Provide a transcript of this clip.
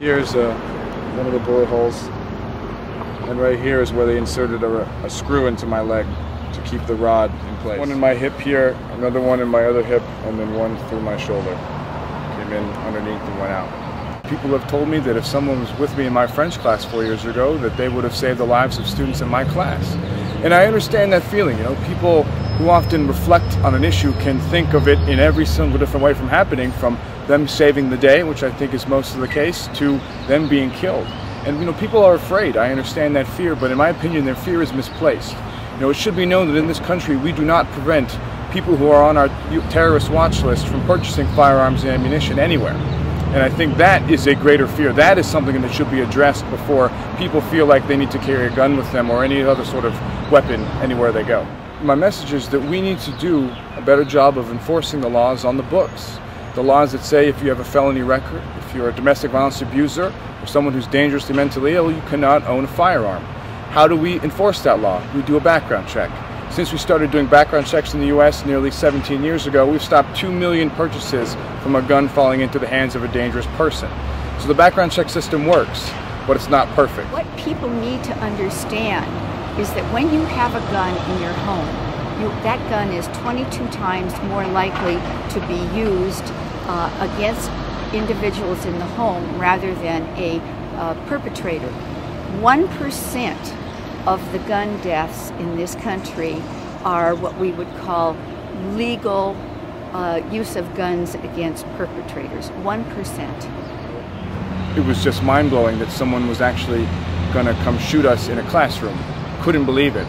Here's one of the bullet holes, and right here is where they inserted a screw into my leg to keep the rod in place. One in my hip here, another one in my other hip, and then one through my shoulder. Came in underneath and went out. People have told me that if someone was with me in my French class 4 years ago, that they would have saved the lives of students in my class. And I understand that feeling. You know, people who often reflect on an issue can think of it in every single different way, from happening, from them saving the day, which I think is most of the case, to them being killed. And you know, people are afraid. I understand that fear, but in my opinion, their fear is misplaced. You know, it should be known that in this country, we do not prevent people who are on our terrorist watch list from purchasing firearms and ammunition anywhere. And I think that is a greater fear. That is something that should be addressed before people feel like they need to carry a gun with them or any other sort of weapon anywhere they go. My message is that we need to do a better job of enforcing the laws on the books. The laws that say if you have a felony record, if you're a domestic violence abuser, or someone who's dangerously mentally ill, you cannot own a firearm. How do we enforce that law? We do a background check. Since we started doing background checks in the U.S. nearly 17 years ago, we've stopped 2 million purchases from a gun falling into the hands of a dangerous person. So the background check system works, but it's not perfect. What people need to understand is that when you have a gun in your home, that gun is 22 times more likely to be used against individuals in the home rather than a perpetrator. 1% of the gun deaths in this country are what we would call legal use of guns against perpetrators. 1%. It was just mind-blowing that someone was actually going to come shoot us in a classroom. Couldn't believe it.